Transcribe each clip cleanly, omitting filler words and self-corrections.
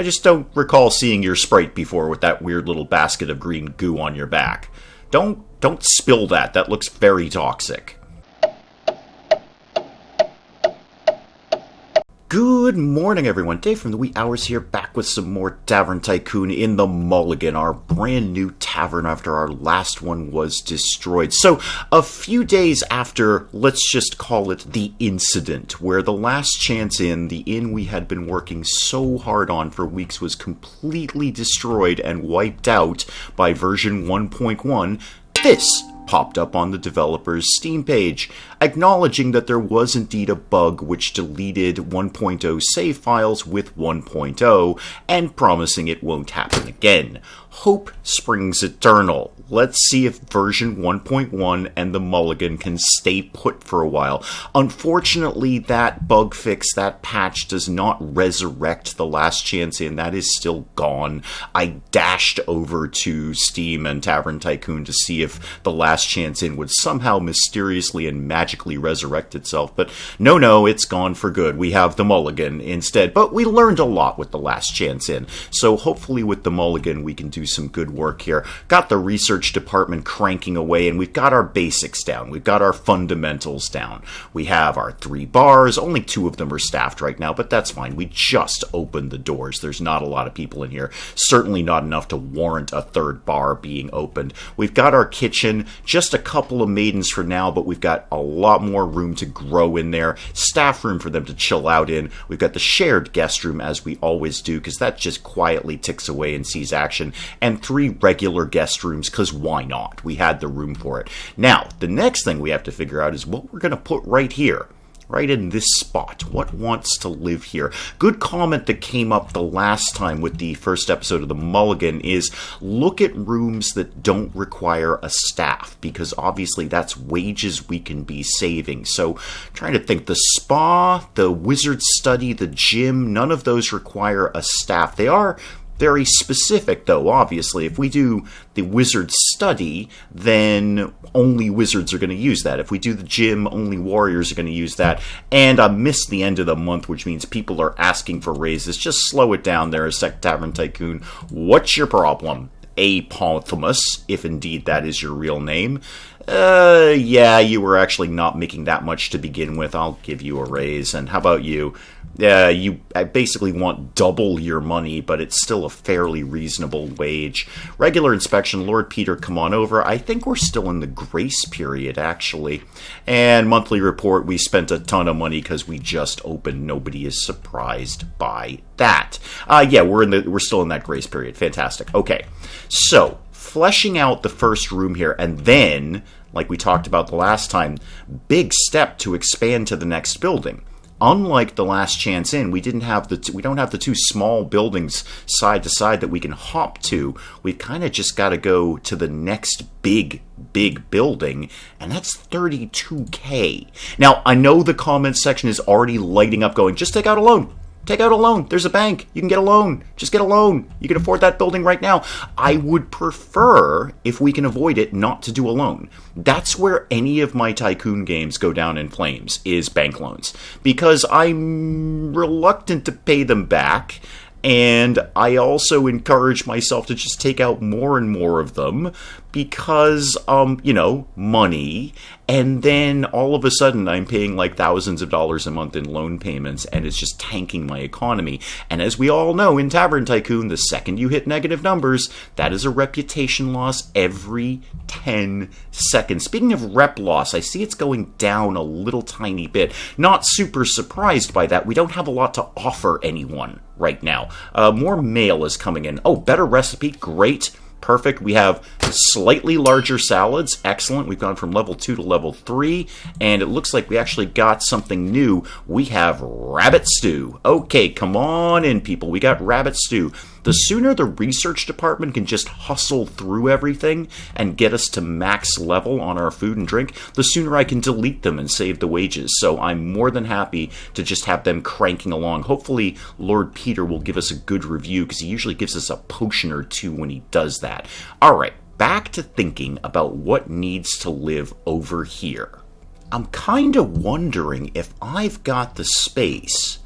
I just don't recall seeing your sprite before with that weird little basket of green goo on your back. Don't spill that. That looks very toxic. Good morning, everyone. Dave from the Wee Hours here, back with some more Tavern Tycoon in the Mulligan, our brand new tavern after our last one was destroyed. So, a few days after, let's just call it the incident, where the last chance inn, the inn we had been working so hard on for weeks, was completely destroyed and wiped out by version 1.1, this popped up on the developer's Steam page, acknowledging that there was indeed a bug which deleted 1.0 save files with 1.0, and promising it won't happen again. Hope springs eternal. Let's see if version 1.1 and the Mulligan can stay put for a while. Unfortunately, that bug fix, that patch, does not resurrect the last chance inn. That is still gone. I dashed over to Steam and Tavern Tycoon to see if the last chance inn would somehow mysteriously and magically resurrect itself, but no, it's gone for good. We have the Mulligan instead, but we learned a lot with the last chance inn, so hopefully with the Mulligan we can do some good work here. Got the research department cranking away, and we've got our basics down. We've got our fundamentals down. We have our 3 bars. Only 2 of them are staffed right now, but that's fine. We just opened the doors. There's not a lot of people in here. Certainly not enough to warrant a 3rd bar being opened. We've got our kitchen. Just a couple of maidens for now, but we've got a lot more room to grow in there. Staff room for them to chill out in. We've got the shared guest room, as we always do, because that just quietly ticks away and sees action. And 3 regular guest rooms, because why not? We had the room for it. Now, the next thing we have to figure out is what we're going to put right here. Right in this spot. What wants to live here? Good comment that came up the last time with the first episode of the Mulligan is look at rooms that don't require a staff, because obviously that's wages we can be saving. So trying to think, the spa, the wizard study, the gym, none of those require a staff. They are very specific, though, obviously. If we do the wizard study, then only wizards are going to use that. If we do the gym, only warriors are going to use that. And I missed the end of the month, which means people are asking for raises. Just slow it down there a sec, Tavern Tycoon. What's your problem? Apothemus, if indeed that is your real name. Yeah, you were actually not making that much to begin with. I'll give you a raise. And how about you? I basically want double your money, but it's still a fairly reasonable wage. Regular inspection, Lord Peter, come on over. I think we're still in the grace period, actually. And monthly report, we spent a ton of money because we just opened. Nobody is surprised by that. Yeah, we're still in that grace period. Fantastic. Okay, so fleshing out the first room here, and then, like we talked about the last time, big step to expand to the next building. Unlike the last chance inn, we don't have the 2 small buildings side to side that we can hop to. We kind of just got to go to the next big building, and that's 32K. Now, I know the comments section is already lighting up going, just take out a loan. Take out a loan. There's a bank. You can get a loan. Just get a loan. You can afford that building right now. I would prefer, if we can avoid it, not to do a loan. That's where any of my Tycoon games go down in flames, is bank loans. Because I'm reluctant to pay them back, and I also encourage myself to just take out more and more of them because, money. And then all of a sudden I'm paying like thousands of dollars a month in loan payments, and it's just tanking my economy. And as we all know in Tavern Tycoon, the second you hit negative numbers, that is a reputation loss every 10 seconds. Speaking of rep loss, I see it's going down a little tiny bit. Not super surprised by that. We don't have a lot to offer anyone right now. More mail is coming in. Oh, better recipe. Great. Perfect. We have slightly larger salads. Excellent. We've gone from level 2 to level 3, and it looks like we actually got something new. We have rabbit stew. Okay, come on in, people. We got rabbit stew. The sooner the research department can just hustle through everything and get us to max level on our food and drink, the sooner I can delete them and save the wages. So I'm more than happy to just have them cranking along. Hopefully Lord Peter will give us a good review, because he usually gives us a potion or 2 when he does that. All right, back to thinking about what needs to live over here. I'm kind of wondering if I've got the space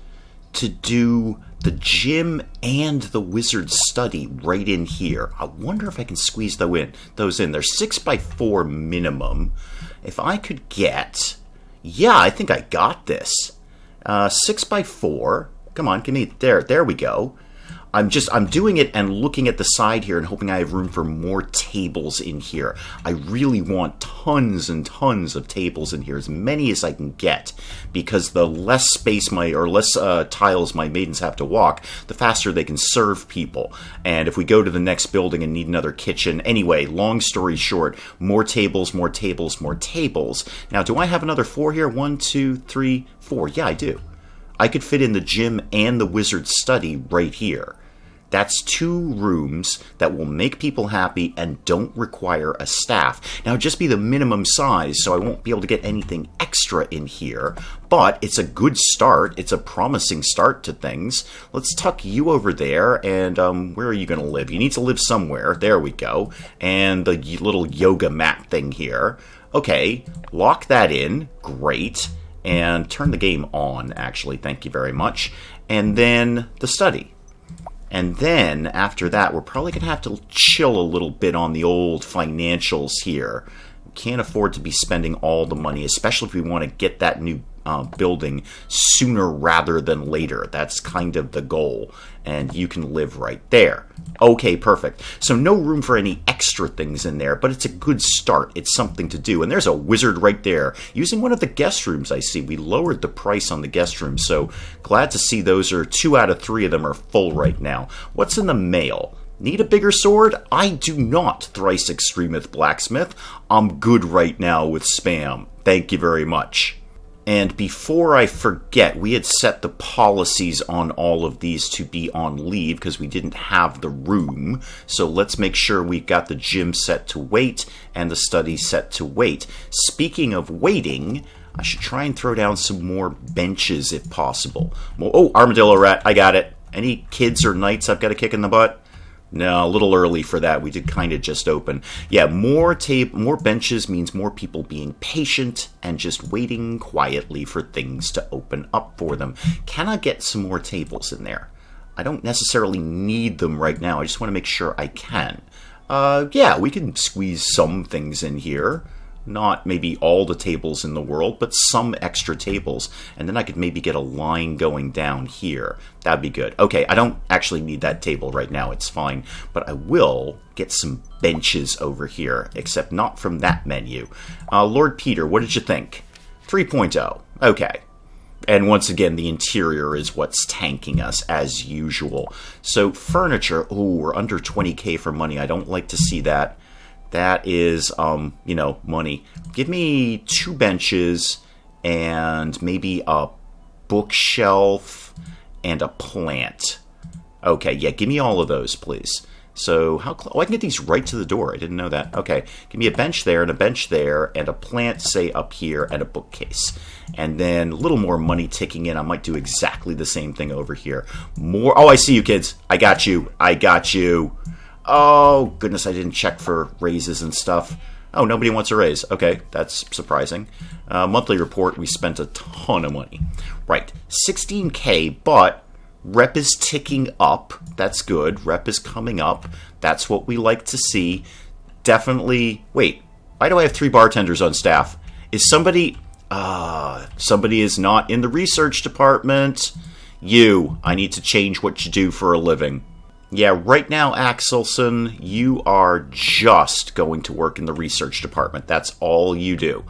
to do the gym and the wizard's study right in here. I wonder if I can squeeze those in. They're 6x4 minimum. If I could get... Yeah, I think I got this. 6x4. Come on, give me... There we go. I'm doing it and looking at the side here and hoping I have room for more tables in here. I really want tons and tons of tables in here, as many as I can get, because the less space less tiles my maidens have to walk, the faster they can serve people. And if we go to the next building and need another kitchen, anyway, long story short, more tables, more tables, more tables. Now, do I have another 4 here? 1, 2, 3, 4. Yeah, I do. I could fit in the gym and the wizard's study right here. That's 2 rooms that will make people happy and don't require a staff. Now, just be the minimum size, so I won't be able to get anything extra in here, but it's a good start. It's a promising start to things. Let's tuck you over there, and where are you going to live? You need to live somewhere. There we go. And the little yoga mat thing here. Okay, lock that in. Great. And turn the game on, actually. Thank you very much. And then the study. And then, after that, we're probably going to have to chill a little bit on the old financials here. We can't afford to be spending all the money, especially if we want to get that new building sooner rather than later. That's kind of the goal. And you can live right there. Okay, perfect. So no room for any extra things in there, but it's a good start. It's something to do. And there's a wizard right there. Using one of the guest rooms, I see. We lowered the price on the guest room, so glad to see those are 2 out of 3 of them are full right now. What's in the mail? Need a bigger sword? I do not, Thrice Extremeth Blacksmith. I'm good right now with spam. Thank you very much. And before I forget, we had set the policies on all of these to be on leave because we didn't have the room. So let's make sure we've got the gym set to wait and the study set to wait. Speaking of waiting, I should try and throw down some more benches if possible. Oh, armadillo rat, I got it. Any kids or knights I've got to kick in the butt? No, a little early for that. We did kind of just open. Yeah, more benches means more people being patient and just waiting quietly for things to open up for them. Can I get some more tables in there? I don't necessarily need them right now. I just want to make sure I can. Yeah, we can squeeze some things in here. Not maybe all the tables in the world, but some extra tables. And then I could maybe get a line going down here. That'd be good. Okay, I don't actually need that table right now. It's fine. But I will get some benches over here, except not from that menu. Lord Peter, what did you think? 3.0. Okay. And once again, the interior is what's tanking us, as usual. So, furniture. Ooh, we're under 20k for money. I don't like to see that. That is, money. Give me 2 benches and maybe a bookshelf and a plant. Okay, yeah, give me all of those, please. So, I can get these right to the door. I didn't know that. Okay, give me a bench there and a bench there and a plant, say, up here and a bookcase. And then a little more money ticking in. I might do exactly the same thing over here. More. Oh, I see you, kids. I got you. Oh, goodness, I didn't check for raises and stuff. Oh, nobody wants a raise. Okay, that's surprising. Monthly report, we spent a ton of money. Right, 16k, but rep is ticking up. That's good. Rep is coming up. That's what we like to see. Definitely... Wait, why do I have 3 bartenders on staff? Is somebody... somebody is not in the research department. I need to change what you do for a living. Yeah, right now, Axelson, you are just going to work in the research department. That's all you do.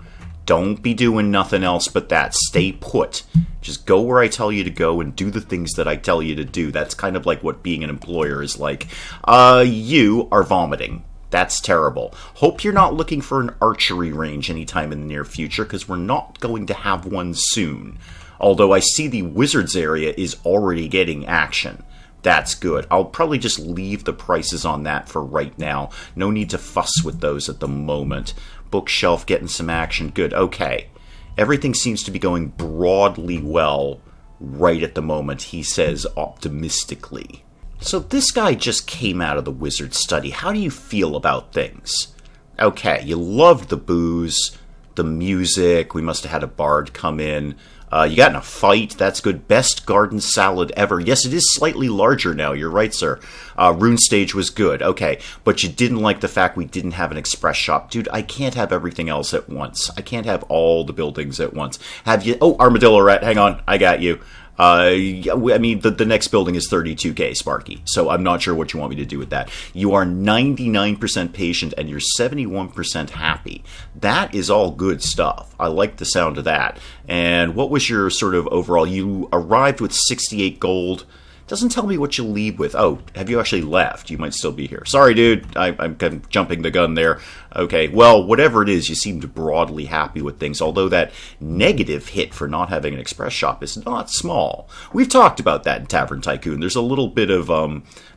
Don't be doing nothing else but that. Stay put. Just go where I tell you to go and do the things that I tell you to do. That's kind of like what being an employer is like. You are vomiting. That's terrible. Hope you're not looking for an archery range anytime in the near future, because we're not going to have one soon. Although I see the wizards area is already getting action. That's good. I'll probably just leave the prices on that for right now. No need to fuss with those at the moment. Bookshelf getting some action. Good. Okay. Everything seems to be going broadly well right at the moment, he says optimistically. So this guy just came out of the wizard study. How do you feel about things? Okay, you loved the booze, the music. We must have had a bard come in. You got in a fight. That's good. Best garden salad ever. Yes, it is slightly larger now. You're right, sir. Rune stage was good. Okay, but you didn't like the fact we didn't have an express shop. Dude, I can't have everything else at once. I can't have all the buildings at once. Have you... Oh, Armadillo Rat, hang on. I got you. I mean, the next building is 32k, Sparky, so I'm not sure what you want me to do with that. You are 99% patient and you're 71% happy. That is all good stuff. I like the sound of that. And what was your sort of overall? You arrived with 68 gold. Doesn't tell me what you leave with. Oh, have you actually left? You might still be here. Sorry, dude. I'm kind of jumping the gun there. Okay, well, whatever it is, you seemed broadly happy with things, although that negative hit for not having an express shop is not small. We've talked about that in Tavern Tycoon. There's a little bit of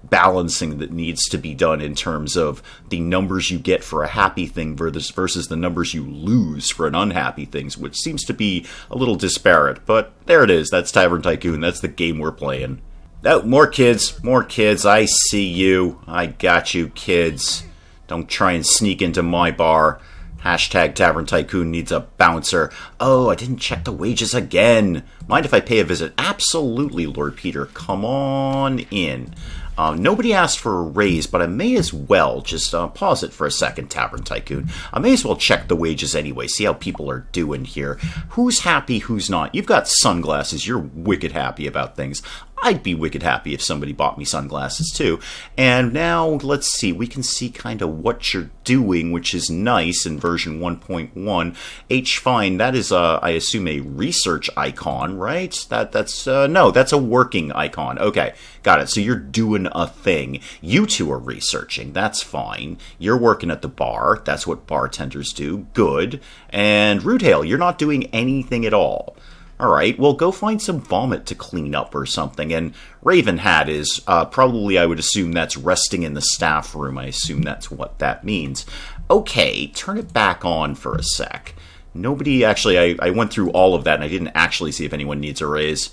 balancing that needs to be done in terms of the numbers you get for a happy thing versus the numbers you lose for an unhappy thing, which seems to be a little disparate. But there it is. That's Tavern Tycoon. That's the game we're playing. Oh, more kids. I see you. I got you, kids. Don't try and sneak into my bar. Hashtag Tavern Tycoon needs a bouncer. Oh, I didn't check the wages again. Mind if I pay a visit? Absolutely, Lord Peter. Come on in. Nobody asked for a raise, but I may as well just pause it for a second, Tavern Tycoon. I may as well check the wages anyway, see how people are doing here. Who's happy, who's not? You've got sunglasses. You're wicked happy about things. I'd be wicked happy if somebody bought me sunglasses too. And now, let's see, we can see kind of what you're doing, which is nice in version 1.1. H-Fine, that is, I assume, a research icon, right? No, that's a working icon. Okay, got it. So you're doing a thing. You two are researching. That's fine. You're working at the bar. That's what bartenders do. Good. And Roothail, you're not doing anything at all. Alright, well, go find some vomit to clean up or something. And Raven Hat is, probably, I would assume that's resting in the staff room. I assume that's what that means. Okay, turn it back on for a sec. Nobody, actually, I went through all of that and I didn't actually see if anyone needs a raise.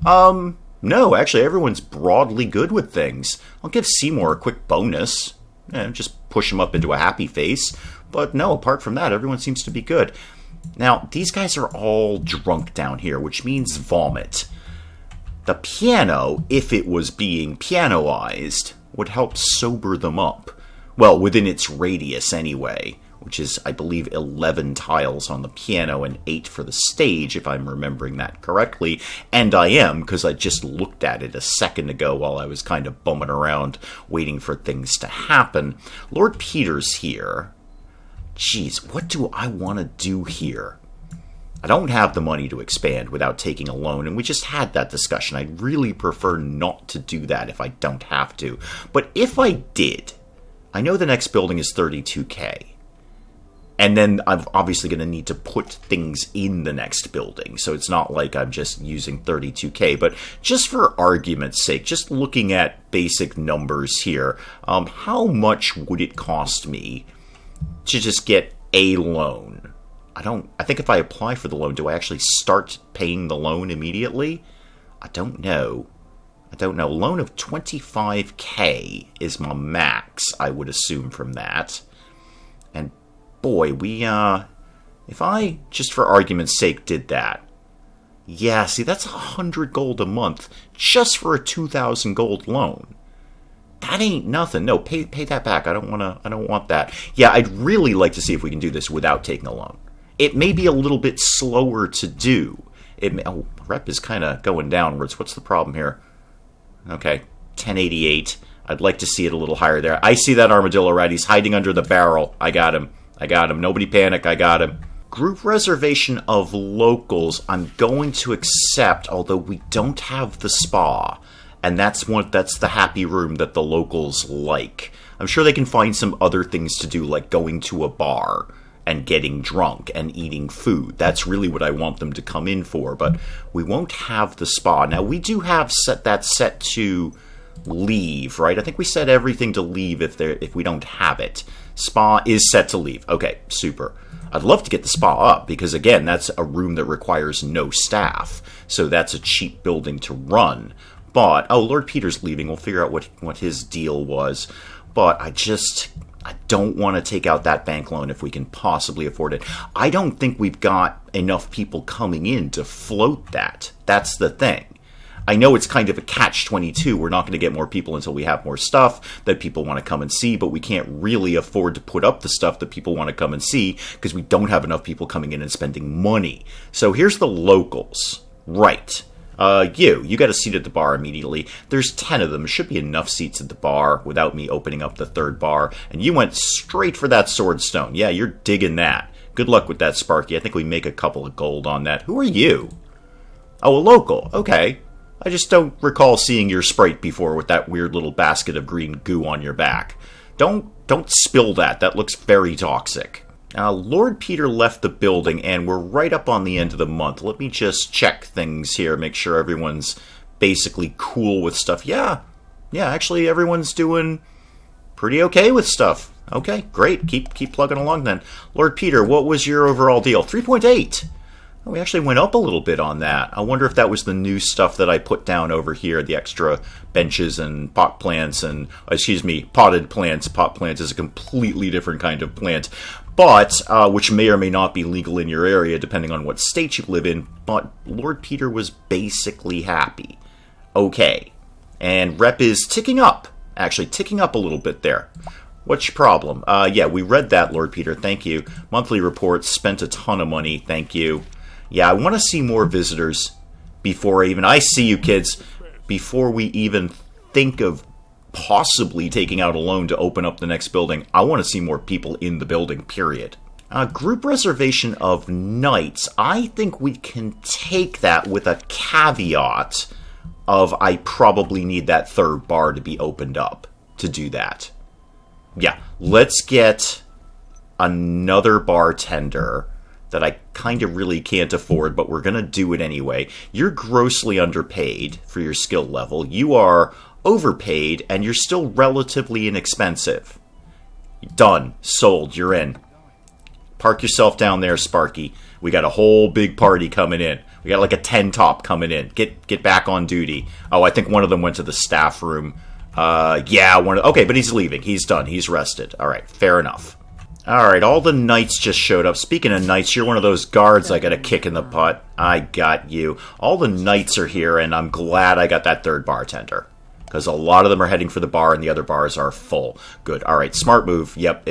No, actually, everyone's broadly good with things. I'll give Seymour a quick bonus. Just push him up into a happy face. But no, apart from that, everyone seems to be good. Now, these guys are all drunk down here, which means vomit. The piano, if it was being pianoized, would help sober them up. Well, within its radius anyway, which is, I believe, 11 tiles on the piano and 8 for the stage, if I'm remembering that correctly. And I am, because I just looked at it a second ago while I was kind of bumming around waiting for things to happen. Lord Peter's here. Geez, what do I want to do here? I don't have the money to expand without taking a loan, and we just had that discussion. I'd really prefer not to do that if I don't have to. But if I did, I know the next building is 32k. And then I'm obviously going to need to put things in the next building, so it's not like I'm just using 32k. But just for argument's sake, just looking at basic numbers here, how much would it cost me to just get a loan? I think if I apply for the loan, do I actually start paying the loan immediately? I don't know. Loan of 25k is my max, I would assume from that. And boy, if I, just for argument's sake, did that. Yeah, see, that's 100 gold a month just for a 2,000 gold loan. That ain't nothing. No, pay that back. I don't want that. Yeah, I'd really like to see if we can do this without taking a loan. It may be a little bit slower to do. Rep is kind of going downwards. What's the problem here? Okay, 1088. I'd like to see it a little higher there. I see that armadillo rat. He's hiding under the barrel. I got him. Nobody panic. I got him. Group reservation of locals I'm going to accept, although we don't have the spa. And that's the happy room that the locals like. I'm sure they can find some other things to do, like going to a bar and getting drunk and eating food. That's really what I want them to come in for, but we won't have the spa. Now, we do have that set to leave, right? I think we set everything to leave if we don't have it. Spa is set to leave. Okay, super. I'd love to get the spa up, because again, that's a room that requires no staff, so that's a cheap building to run. But, oh, Lord Peter's leaving. We'll figure out what his deal was. But I don't want to take out that bank loan if we can possibly afford it. I don't think we've got enough people coming in to float that. That's the thing. I know it's kind of a catch-22. We're not going to get more people until we have more stuff that people want to come and see, but we can't really afford to put up the stuff that people want to come and see because we don't have enough people coming in and spending money. So here's the locals. Right. You got a seat at the bar immediately. There's 10 of them. There should be enough seats at the bar without me opening up the third bar. And you went straight for that swordstone. Yeah, you're digging that. Good luck with that, Sparky. I think we make a couple of gold on that. Who are you? Oh, a local. Okay. I just don't recall seeing your sprite before with that weird little basket of green goo on your back. Don't spill that. That looks very toxic. Lord Peter left the building, and we're right up on the end of the month. Let me just check things here, make sure everyone's basically cool with stuff. Yeah, actually everyone's doing pretty okay with stuff. Okay, great. Keep plugging along then. Lord Peter, what was your overall deal? 3.8. Oh, we actually went up a little bit on that. I wonder if that was the new stuff that I put down over here, the extra benches and pot plants and, potted plants. Pot plants is a completely different kind of plant, but which may or may not be legal in your area depending on what state you live in, but Lord Peter was basically happy. Okay. And rep is ticking up. Actually, ticking up a little bit there. What's your problem? Yeah, we read that, Lord Peter. Thank you. Monthly reports, spent a ton of money. Thank you. Yeah, I want to see more visitors before I see you kids, before we even think of possibly taking out a loan to open up the next building. I want to see more people in the building, period. Group reservation of nights. I think we can take that with a caveat of I probably need that third bar to be opened up to do that. Yeah, let's get another bartender that I kind of really can't afford, but we're going to do it anyway. You're grossly underpaid for your skill level. You are overpaid, and you're still relatively inexpensive. Done. Sold. You're in. Park yourself down there, Sparky. We got a whole big party coming in. We got like a 10 top coming in. Get back on duty. Oh, I think one of them went to the staff room. Okay, but he's leaving. He's done. He's rested. All right, fair enough. Alright, all the knights just showed up. Speaking of knights, you're one of those guards I got a kick in the butt. I got you. All the knights are here, and I'm glad I got that third bartender. Because a lot of them are heading for the bar, and the other bars are full. Good. Alright, smart move. Yep,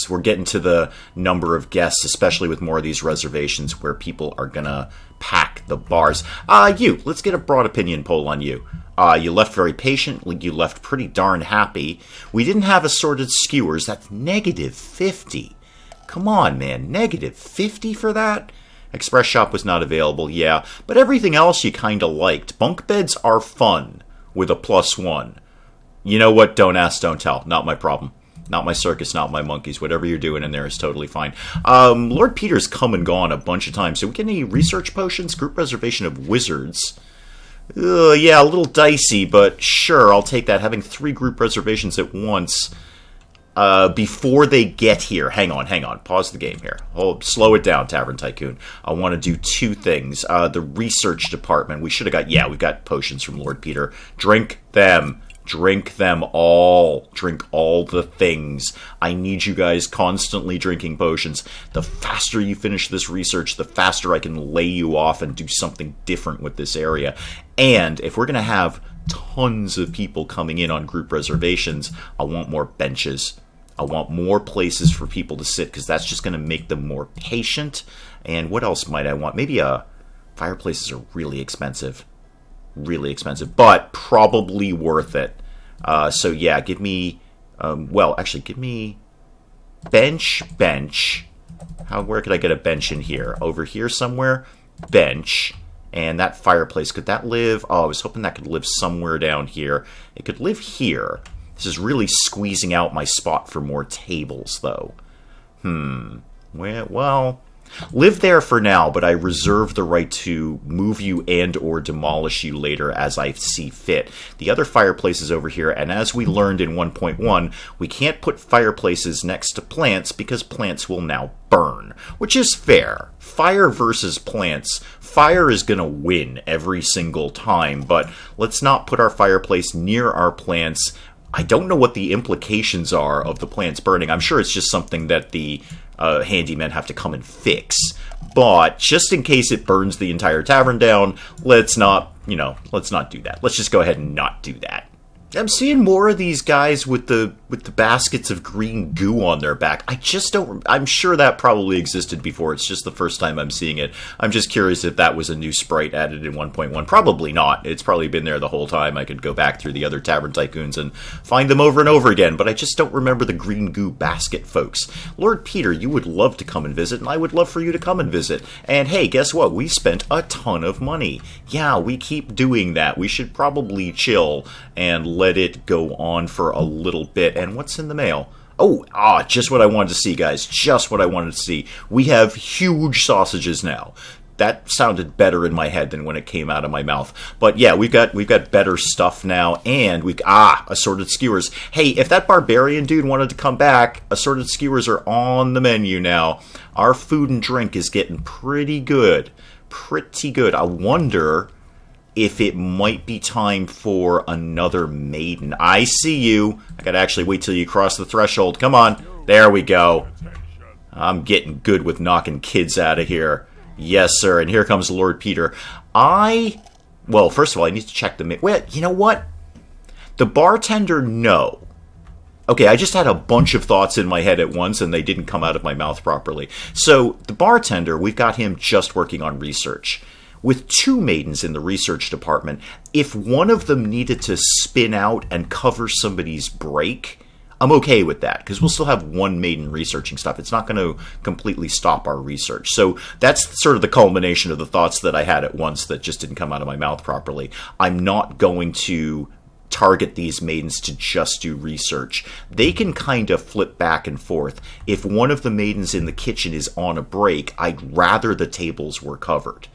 we're getting to the number of guests, especially with more of these reservations where people are gonna pack the bars. Let's get a broad opinion poll on you. You left very patient. You left pretty darn happy. We didn't have assorted skewers. That's negative 50. Come on, man. Negative 50 for that? Express shop was not available, yeah. But everything else you kind of liked. Bunk beds are fun with a +1. You know what? Don't ask, don't tell. Not my problem. Not my circus, not my monkeys. Whatever you're doing in there is totally fine. Lord Peter's come and gone a bunch of times. So we get any research potions? Group reservation of wizards. Yeah, a little dicey, but sure, I'll take that. Having 3 group reservations at once before they get here. Hang on. Pause the game here. Slow it down, Tavern Tycoon. I want to do 2 things. The research department. We should have got... we've got potions from Lord Peter. Drink them. Drink them all. Drink all the things. I need you guys constantly drinking potions. The faster you finish this research, the faster I can lay you off and do something different with this area. And if we're going to have tons of people coming in on group reservations, I want more benches. I want more places for people to sit, because that's just going to make them more patient. And what else might I want? Maybe fireplaces are really expensive. Really expensive, but probably worth it. So yeah, give me... give me... Bench. Where could I get a bench in here? Over here somewhere? Bench. And that fireplace, could that live? Oh, I was hoping that could live somewhere down here. It could live here. This is really squeezing out my spot for more tables, though. Well... Live there for now, but I reserve the right to move you and or demolish you later as I see fit. The other fireplace is over here, and as we learned in 1.1, we can't put fireplaces next to plants because plants will now burn, which is fair. fire versus plants. Fire is going to win every single time, but let's not put our fireplace near our plants. I don't know what the implications are of the plants burning. I'm sure it's just something that the handymen have to come and fix. But just in case it burns the entire tavern down, let's not do that. Let's just go ahead and not do that. I'm seeing more of these guys with the baskets of green goo on their back. I just don't... I'm sure that probably existed before. It's just the first time I'm seeing it. I'm just curious if that was a new sprite added in 1.1. Probably not. It's probably been there the whole time. I could go back through the other Tavern Tycoons and find them over and over again, but I just don't remember the green goo basket folks. Lord Peter, you would love to come and visit, and I would love for you to come and visit. And hey, guess what? We spent a ton of money. Yeah, we keep doing that. We should probably chill and let it go on for a little bit. And what's in the mail? Just what I wanted to see, guys. Just what I wanted to see. We have huge sausages now. That sounded better in my head than when it came out of my mouth. But yeah, we've got better stuff now, and assorted skewers. Hey, if that barbarian dude wanted to come back, assorted skewers are on the menu now. Our food and drink is getting pretty good. Pretty good. I wonder if it might be time for another maiden. I see you. I gotta actually wait till you cross the threshold. Come on. There we go. I'm getting good with knocking kids out of here. Yes, sir. And here comes Lord Peter. Well, first of all, I need to check the... Wait, you know what? The bartender, no. Okay, I just had a bunch of thoughts in my head at once, and they didn't come out of my mouth properly. So, the bartender, we've got him just working on research. With 2 maidens in the research department, if one of them needed to spin out and cover somebody's break, I'm okay with that, because we'll still have 1 maiden researching stuff. It's not going to completely stop our research. So that's sort of the culmination of the thoughts that I had at once that just didn't come out of my mouth properly. I'm not going to target these maidens to just do research. They can kind of flip back and forth. If one of the maidens in the kitchen is on a break, I'd rather the tables were covered.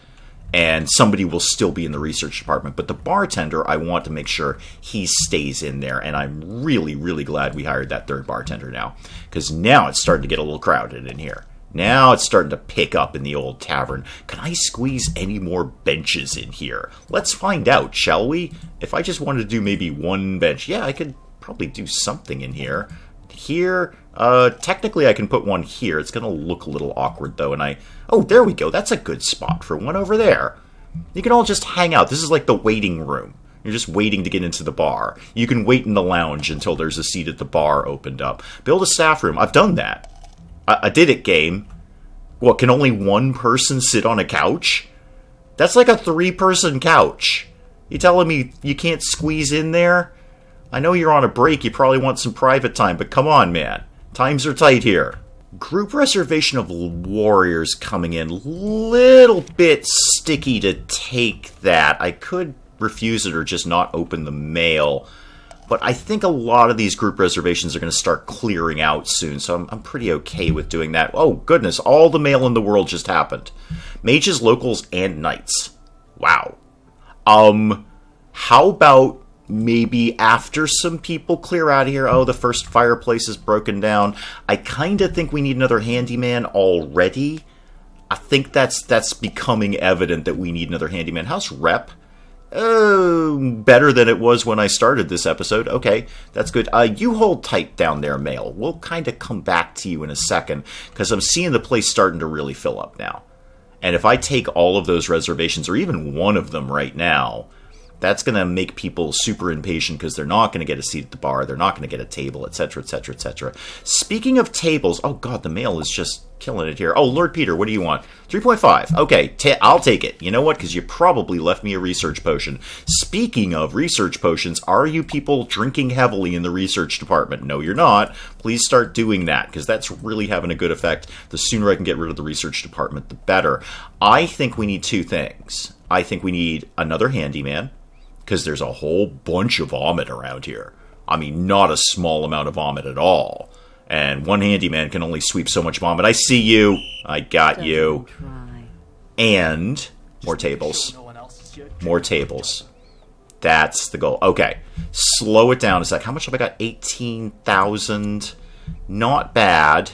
And somebody will still be in the research department. But the bartender, I want to make sure he stays in there. And I'm really, really glad we hired that 3rd bartender now. Because now it's starting to get a little crowded in here. Now it's starting to pick up in the old tavern. Can I squeeze any more benches in here? Let's find out, shall we? If I just wanted to do maybe 1 bench. Yeah, I could probably do something in here. Here, technically I can put 1 here. It's going to look a little awkward, though, and there we go. That's a good spot for 1 over there. You can all just hang out. This is like the waiting room. You're just waiting to get into the bar. You can wait in the lounge until there's a seat at the bar opened up. Build a staff room. I've done that. I did it, game. What, can only 1 person sit on a couch? That's like a 3-person couch. You telling me you can't squeeze in there? I know you're on a break, you probably want some private time, but come on, man. Times are tight here. Group reservation of warriors coming in. Little bit sticky to take that. I could refuse it or just not open the mail. But I think a lot of these group reservations are going to start clearing out soon, so I'm pretty okay with doing that. Oh, goodness, all the mail in the world just happened. Mages, locals, and knights. Wow. How about maybe after some people clear out of here? Oh, the first fireplace is broken down. I kind of think we need another handyman already. I think that's becoming evident that we need another handyman. How's rep? Better than it was when I started this episode. Okay, that's good. You hold tight down there, mail. We'll kind of come back to you in a second, because I'm seeing the place starting to really fill up now. And if I take all of those reservations, or even 1 of them right now, that's going to make people super impatient because they're not going to get a seat at the bar, they're not going to get a table, etc., etc., etc. Speaking of tables, oh god, the mail is just killing it here. Oh, Lord Peter, what do you want? 3.5. Okay, I'll take it. You know what? Because you probably left me a research potion. Speaking of research potions, are you people drinking heavily in the research department? No, you're not. Please start doing that, because that's really having a good effect. The sooner I can get rid of the research department, the better. I think we need 2 things. I think we need another handyman, because there's a whole bunch of vomit around here. I mean, not a small amount of vomit at all. And 1 handyman can only sweep so much vomit. I see you. I got you. And more tables. More tables. That's the goal. Okay. Slow it down a sec. How much have I got? 18,000. Not bad.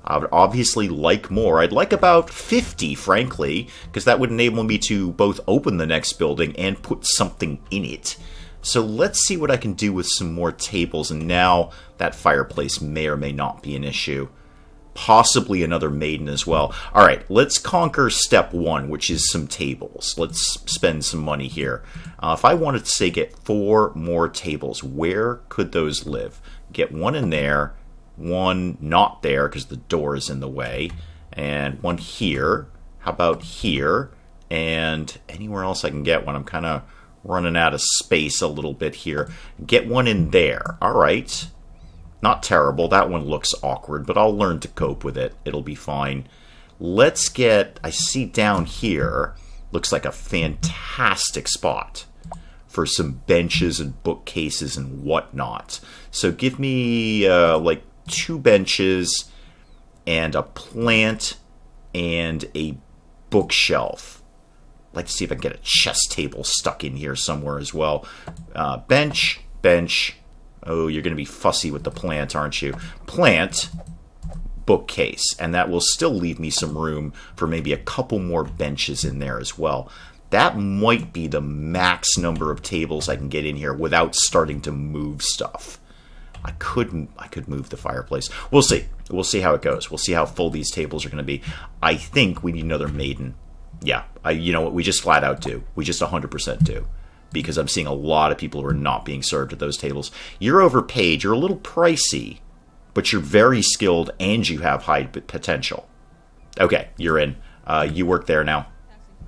I would obviously like more. I'd like about 50, frankly, because that would enable me to both open the next building and put something in it. So let's see what I can do with some more tables, and now that fireplace may or may not be an issue. Possibly another maiden as well. Alright, let's conquer step 1, which is some tables. Let's spend some money here. If I wanted to, say, get 4 more tables, where could those live? Get one in there, one not there because the door is in the way, and one here. How about here? And anywhere else I can get one. I'm kind of running out of space a little bit here. Get one in there. Alright. Not terrible. That one looks awkward, but I'll learn to cope with it. It'll be fine. Let's get... I see down here, looks like a fantastic spot for some benches and bookcases and whatnot. So give me, like, 2 benches and a plant and a bookshelf. I'd like to see if I can get a chess table stuck in here somewhere as well. Bench. Oh, you're going to be fussy with the plant, aren't you? Plant, bookcase, and that will still leave me some room for maybe a couple more benches in there as well. That might be the max number of tables I can get in here without starting to move stuff. I could move the fireplace. We'll see. We'll see how it goes. We'll see how full these tables are going to be. I think we need another maiden. Yeah, you know what? We just flat out do. We just 100% do. Because I'm seeing a lot of people who are not being served at those tables. You're overpaid. You're a little pricey. But you're very skilled and you have high potential. Okay, you're in. You work there now.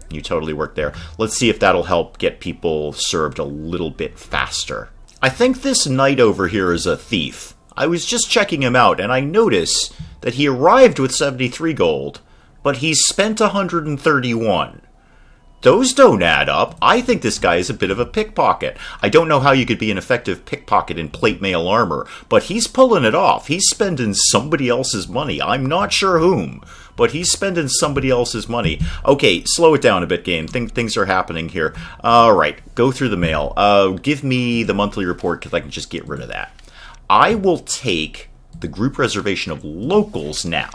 You totally work there. Let's see if that'll help get people served a little bit faster. I think this knight over here is a thief. I was just checking him out, and I notice that he arrived with 73 gold, but he's spent 131. Those don't add up. I think this guy is a bit of a pickpocket. I don't know how you could be an effective pickpocket in plate mail armor, but he's pulling it off. He's spending somebody else's money. I'm not sure whom, but he's spending somebody else's money. Okay, slow it down a bit, game. Things are happening here. Alright, go through the mail. Give me the monthly report because I can just get rid of that. I will take the group reservation of locals now.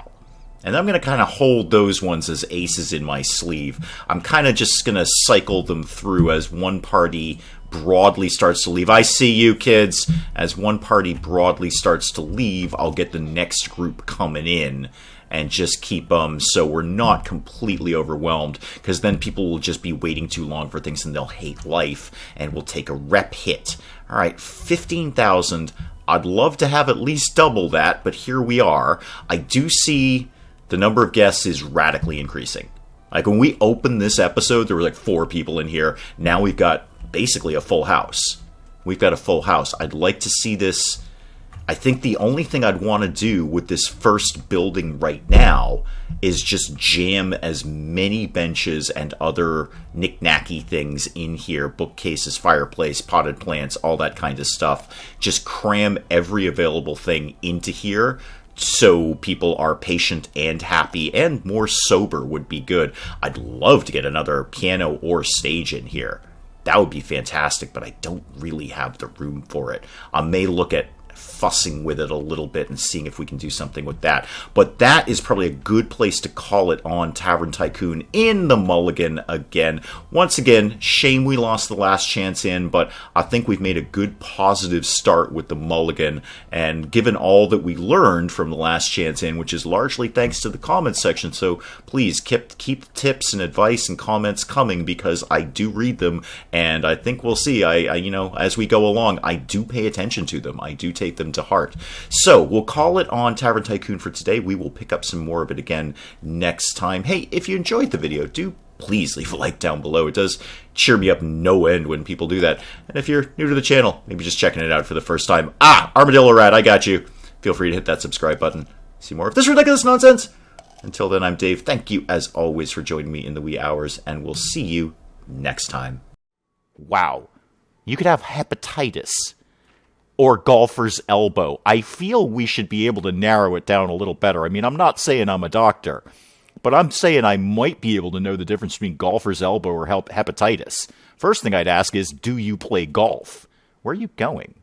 And I'm going to kind of hold those ones as aces in my sleeve. I'm kind of just going to cycle them through as one party broadly starts to leave. I see you, kids. As one party broadly starts to leave, I'll get the next group coming in and just keep them so we're not completely overwhelmed, because then people will just be waiting too long for things and they'll hate life and we'll take a rep hit. All right, 15,000. I'd love to have at least double that, but here we are. I do see... the number of guests is radically increasing. Like, when we opened this episode, there were like 4 people in here. Now we've got basically a full house. We've got a full house. I'd like to see this. I think the only thing I'd want to do with this first building right now is just jam as many benches and other knick-knacky things in here. Bookcases, fireplace, potted plants, all that kind of stuff. Just cram every available thing into here, so people are patient and happy, and more sober would be good. I'd love to get another piano or stage in here. That would be fantastic, but I don't really have the room for it. I may look at fussing with it a little bit and seeing if we can do something with that. But that is probably a good place to call it on Tavern Tycoon in the Mulligan again. Once again, shame we lost the last chance in, but I think we've made a good positive start with the Mulligan, and given all that we learned from the last chance in, which is largely thanks to the comments section, so please keep tips and advice and comments coming, because I do read them, and I think we'll see. I you know, as we go along, I do pay attention to them. I do take them to heart. So we'll call it on Tavern Tycoon for today. We will pick up some more of it again next time. Hey, if you enjoyed the video, do please leave a like down below. It does cheer me up no end when people do that. And if you're new to the channel, maybe just checking it out for the first time, Armadillo Rat, I got you. Feel free to hit that subscribe button. See more of this ridiculous nonsense. Until then, I'm Dave. Thank you, as always, for joining me in the wee hours, and we'll see you next time. Wow. You could have hepatitis or golfer's elbow. I feel we should be able to narrow it down a little better. I mean, I'm not saying I'm a doctor, but I'm saying I might be able to know the difference between golfer's elbow or hepatitis. First thing I'd ask is, do you play golf? Where are you going?